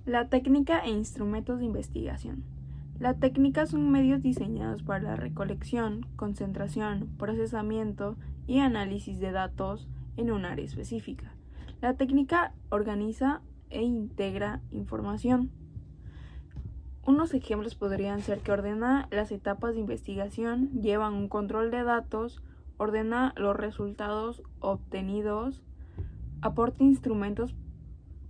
La técnica e instrumentos de investigación. La técnica son medios diseñados para la recolección, concentración, procesamiento y análisis de datos en un área específica. La técnica organiza e integra información. Unos ejemplos podrían ser que ordena las etapas de investigación, llevan un control de datos, ordena los resultados obtenidos, aporta instrumentos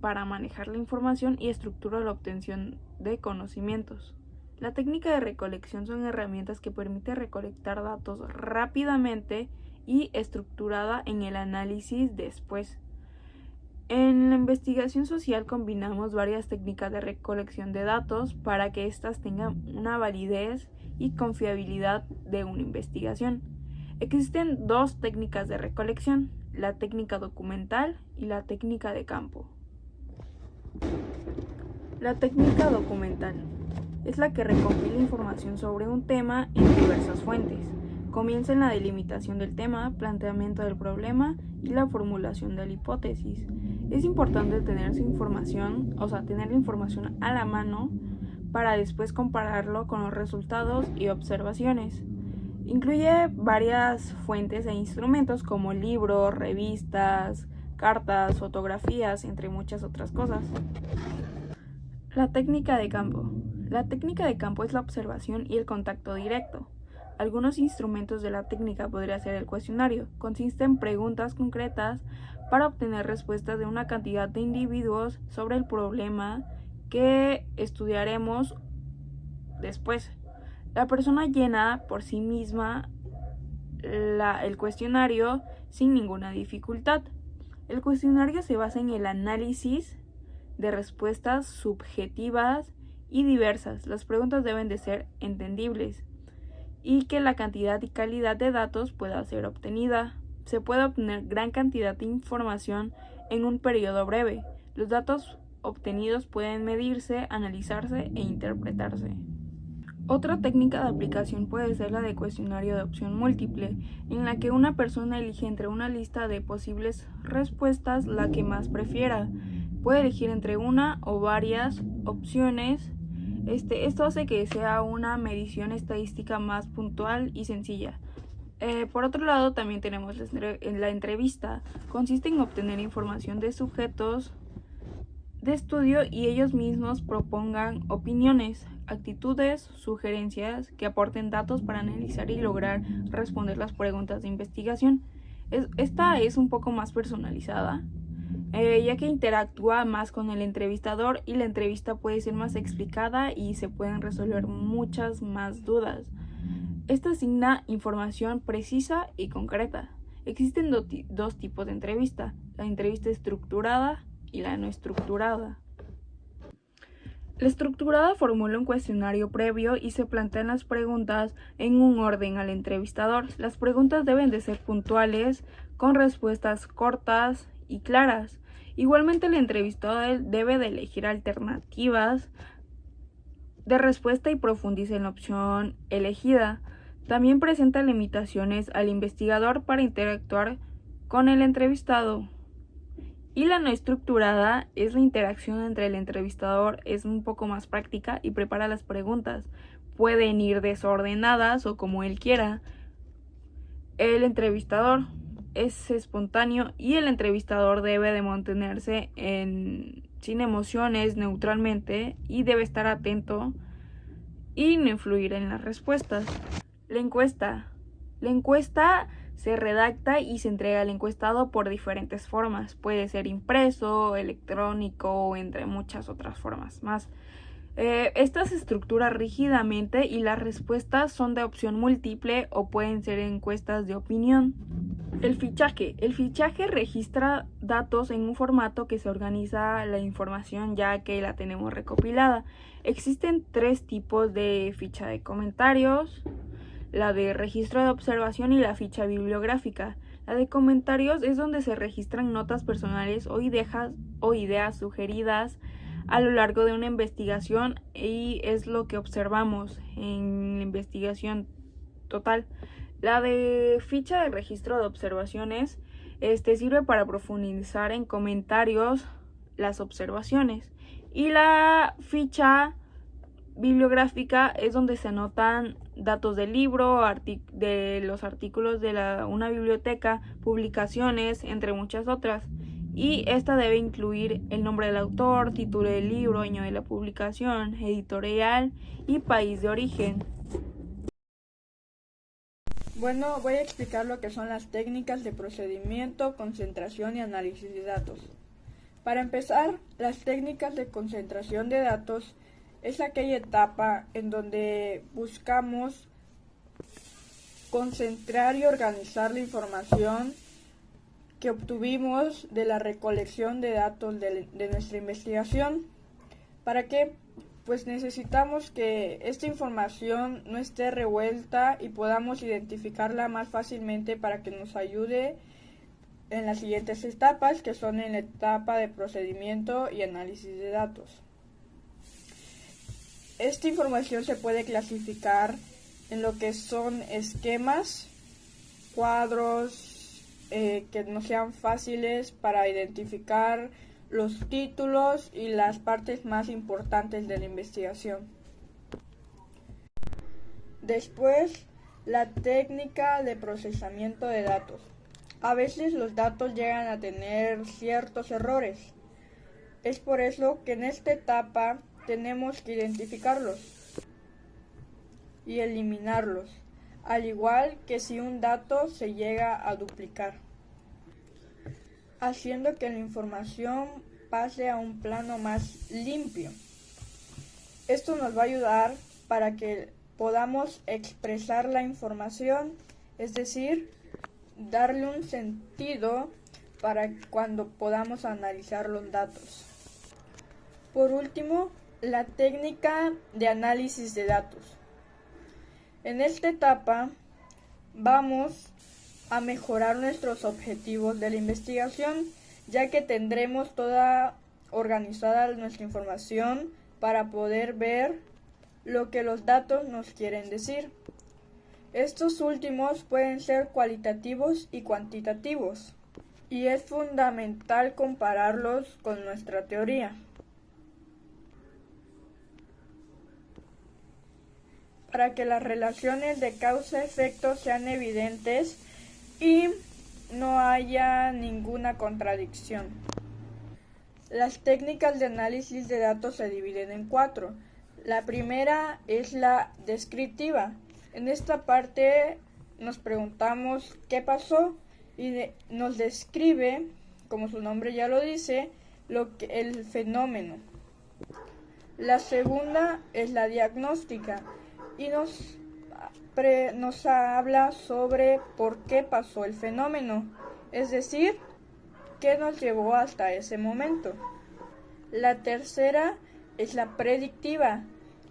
para manejar la información y estructura la obtención de conocimientos. La técnica de recolección son herramientas que permiten recolectar datos rápidamente y estructurada en el análisis después. En la investigación social combinamos varias técnicas de recolección de datos para que éstas tengan una validez y confiabilidad de una investigación. Existen dos técnicas de recolección, la técnica documental y la técnica de campo. La técnica documental es la que recopila información sobre un tema en diversas fuentes. Comienza en la delimitación del tema, planteamiento del problema y la formulación de la hipótesis. Es importante tener tener la información a la mano para después compararlo con los resultados y observaciones. Incluye varias fuentes e instrumentos como libros, revistas, cartas, fotografías, entre muchas otras cosas. La técnica de campo. La técnica de campo es la observación y el contacto directo. Algunos instrumentos de la técnica podría ser el cuestionario. Consiste en preguntas concretas para obtener respuestas de una cantidad de individuos sobre el problema que estudiaremos después. La persona llena por sí misma el cuestionario sin ninguna dificultad. El cuestionario se basa en el análisis de respuestas subjetivas y diversas. Las preguntas deben de ser entendibles y que la cantidad y calidad de datos pueda ser obtenida. Se puede obtener gran cantidad de información en un periodo breve. Los datos obtenidos pueden medirse, analizarse e interpretarse. Otra técnica de aplicación puede ser la de cuestionario de opción múltiple, en la que una persona elige entre una lista de posibles respuestas la que más prefiera. Puede elegir entre una o varias opciones. Esto hace que sea una medición estadística más puntual y sencilla. Por otro lado, también tenemos la entrevista. Consiste en obtener información de sujetos de estudio y ellos mismos propongan opiniones, actitudes, sugerencias que aporten datos para analizar y lograr responder las preguntas de investigación. Esta es un poco más personalizada, ya que interactúa más con el entrevistador y la entrevista puede ser más explicada y se pueden resolver muchas más dudas. Esta asigna información precisa y concreta. Existen dos tipos de entrevista, la entrevista estructurada y la no estructurada. La estructurada formula un cuestionario previo y se plantean las preguntas en un orden al entrevistador. Las preguntas deben de ser puntuales, con respuestas cortas y claras. Igualmente, el entrevistador debe de elegir alternativas de respuesta y profundiza en la opción elegida. También presenta limitaciones al investigador para interactuar con el entrevistado. Y la no estructurada es la interacción entre el entrevistador, es un poco más práctica y prepara las preguntas. Pueden ir desordenadas o como él quiera. El entrevistador es espontáneo y el entrevistador debe de mantenerse sin emociones, neutralmente, y debe estar atento y no influir en las respuestas. La encuesta. La encuesta se redacta y se entrega al encuestado por diferentes formas. Puede ser impreso, electrónico o entre muchas otras formas más. Esta se estructura rígidamente y las respuestas son de opción múltiple o pueden ser encuestas de opinión. El fichaje. El fichaje registra datos en un formato que se organiza la información ya que la tenemos recopilada. Existen 3 tipos de ficha de comentarios: la de registro de observación y la ficha bibliográfica. La de comentarios es donde se registran notas personales o ideas sugeridas a lo largo de una investigación y es lo que observamos en la investigación total. La de ficha de registro de observaciones sirve para profundizar en comentarios las observaciones. Y la ficha bibliográfica es donde se anotan datos del libro, de los artículos de una biblioteca, publicaciones, entre muchas otras. Y esta debe incluir el nombre del autor, título del libro, año de la publicación, editorial y país de origen. Bueno, voy a explicar lo que son las técnicas de procedimiento, concentración y análisis de datos. Para empezar, las técnicas de concentración de datos es aquella etapa en donde buscamos concentrar y organizar la información que obtuvimos de la recolección de datos de nuestra investigación. ¿Para qué? Pues necesitamos que esta información no esté revuelta y podamos identificarla más fácilmente para que nos ayude en las siguientes etapas, que son en la etapa de procedimiento y análisis de datos. Esta información se puede clasificar en lo que son esquemas, cuadros, que no sean fáciles para identificar los títulos y las partes más importantes de la investigación. Después, la técnica de procesamiento de datos. A veces los datos llegan a tener ciertos errores. Es por eso que en esta etapa tenemos que identificarlos y eliminarlos, al igual que si un dato se llega a duplicar, haciendo que la información pase a un plano más limpio. Esto nos va a ayudar para que podamos expresar la información, es decir, darle un sentido para cuando podamos analizar los datos. Por último, la técnica de análisis de datos. En esta etapa vamos a mejorar nuestros objetivos de la investigación, ya que tendremos toda organizada nuestra información para poder ver lo que los datos nos quieren decir. Estos últimos pueden ser cualitativos y cuantitativos, y es fundamental compararlos con nuestra teoría. Para que las relaciones de causa-efecto sean evidentes y no haya ninguna contradicción. Las técnicas de análisis de datos se dividen en 4. La primera es la descriptiva. En esta parte nos preguntamos qué pasó y nos describe, como su nombre ya lo dice, el fenómeno. La segunda es la diagnóstica y nos habla sobre por qué pasó el fenómeno, es decir, qué nos llevó hasta ese momento. La tercera es la predictiva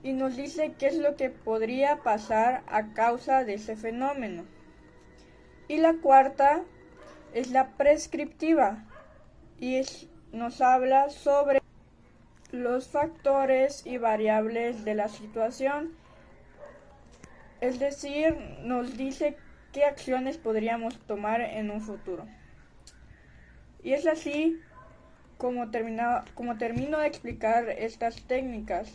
y nos dice qué es lo que podría pasar a causa de ese fenómeno. Y la cuarta es la prescriptiva y nos habla sobre los factores y variables de la situación. Es decir, nos dice qué acciones podríamos tomar en un futuro. Y es así como termino de explicar estas técnicas.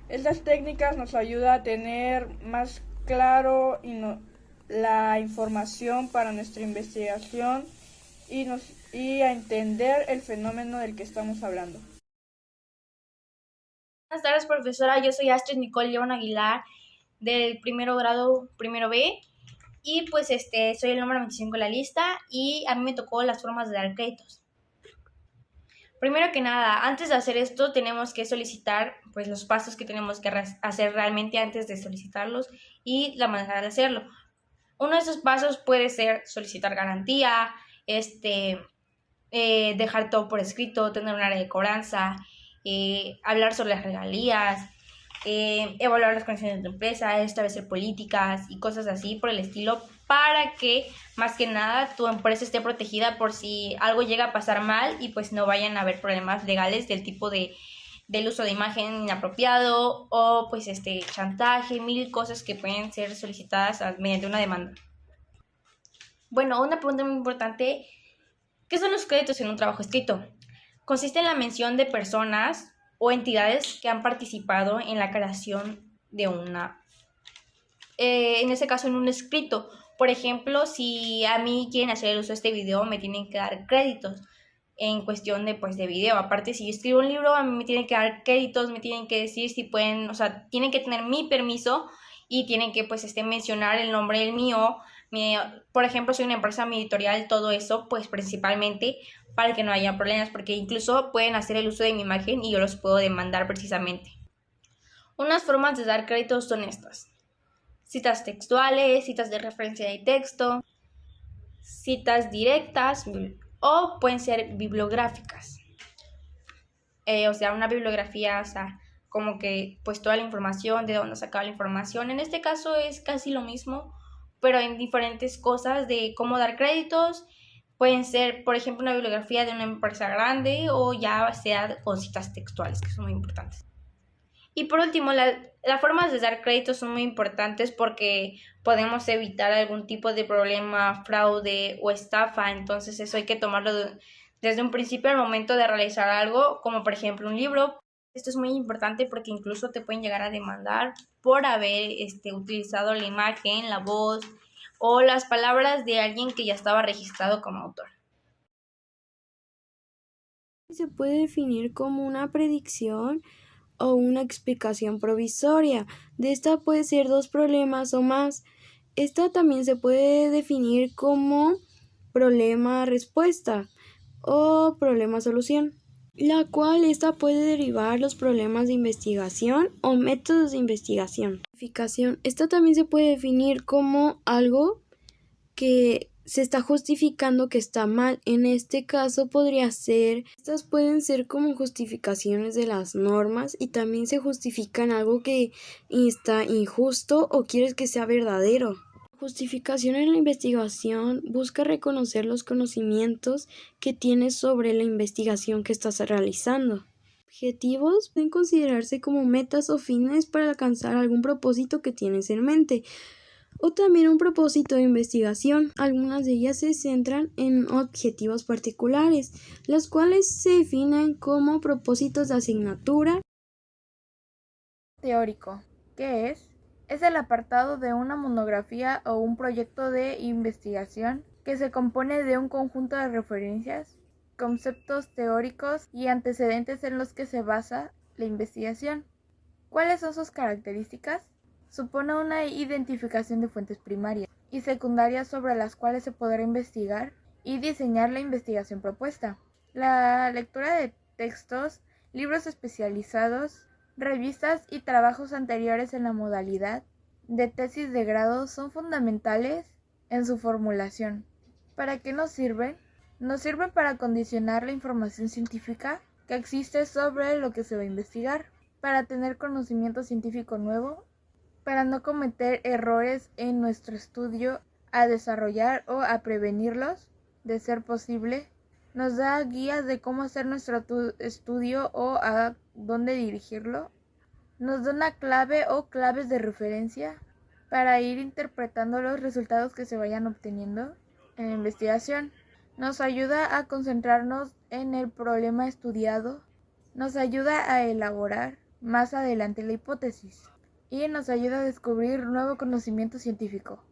Estas técnicas nos ayudan a tener más claro la información para nuestra investigación y a entender el fenómeno del que estamos hablando. Buenas tardes, profesora. Yo soy Astrid Nicole León Aguilar, del primero grado, primero B, y pues soy el número 25 en la lista y a mí me tocó las formas de dar créditos. Primero que nada, antes de hacer esto tenemos que solicitar pues los pasos que tenemos que hacer realmente antes de solicitarlos y la manera de hacerlo. Uno de esos pasos puede ser solicitar garantía, dejar todo por escrito, tener un área de cobranza, hablar sobre las regalías, evaluar las condiciones de tu empresa, establecer políticas y cosas así por el estilo, para que más que nada tu empresa esté protegida por si algo llega a pasar mal y pues no vayan a haber problemas legales del tipo del uso de imagen inapropiado o pues chantaje, mil cosas que pueden ser solicitadas mediante una demanda. Bueno, una pregunta muy importante: ¿qué son los créditos en un trabajo escrito? consiste en la mención de personas o entidades que han participado en la creación de en este caso en un escrito. Por ejemplo, si a mí quieren hacer el uso de este video, me tienen que dar créditos en cuestión de video. Aparte, si yo escribo un libro, a mí me tienen que dar créditos, me tienen que decir si pueden, o sea, tienen que tener mi permiso y tienen que mencionar el nombre del mío. Por ejemplo, soy una empresa, mi editorial, todo eso, pues principalmente para que no haya problemas, porque incluso pueden hacer el uso de mi imagen y yo los puedo demandar precisamente. Unas formas de dar créditos son estas: citas textuales, citas de referencia de texto, citas directas o pueden ser bibliográficas. Una bibliografía, como que pues toda la información, de dónde sacaba la información. En este caso es casi lo mismo, pero en diferentes cosas de cómo dar créditos. Pueden ser, por ejemplo, una bibliografía de una empresa grande o ya sea con citas textuales, que son muy importantes. Y por último, las formas de dar créditos son muy importantes porque podemos evitar algún tipo de problema, fraude o estafa. Entonces eso hay que tomarlo desde un principio al momento de realizar algo, como por ejemplo un libro. Esto es muy importante porque incluso te pueden llegar a demandar por haber utilizado la imagen, la voz o las palabras de alguien que ya estaba registrado como autor. Se puede definir como una predicción o una explicación provisoria. De esta puede ser dos problemas o más. Esta también se puede definir como problema-respuesta o problema-solución, la cual esta puede derivar los problemas de investigación o métodos de investigación. Esta también se puede definir como algo que se está justificando que está mal. En este caso estas pueden ser como justificaciones de las normas y también se justifican algo que está injusto o quieres que sea verdadero. Justificación en la investigación busca reconocer los conocimientos que tienes sobre la investigación que estás realizando. Objetivos pueden considerarse como metas o fines para alcanzar algún propósito que tienes en mente, o también un propósito de investigación. Algunas de ellas se centran en objetivos particulares, las cuales se definen como propósitos de asignatura. Teórico. ¿Qué es? Es el apartado de una monografía o un proyecto de investigación que se compone de un conjunto de referencias, conceptos teóricos y antecedentes en los que se basa la investigación. ¿Cuáles son sus características? Supone una identificación de fuentes primarias y secundarias sobre las cuales se podrá investigar y diseñar la investigación propuesta. La lectura de textos, libros especializados, revistas y trabajos anteriores en la modalidad de tesis de grado son fundamentales en su formulación. ¿Para qué nos sirven? Nos sirven para condicionar la información científica que existe sobre lo que se va a investigar, para tener conocimiento científico nuevo, para no cometer errores en nuestro estudio, a desarrollar o a prevenirlos, de ser posible. Nos da guías de cómo hacer nuestro estudio o a dónde dirigirlo. Nos da una clave o claves de referencia para ir interpretando los resultados que se vayan obteniendo en la investigación. Nos ayuda a concentrarnos en el problema estudiado. Nos ayuda a elaborar más adelante la hipótesis y nos ayuda a descubrir nuevo conocimiento científico.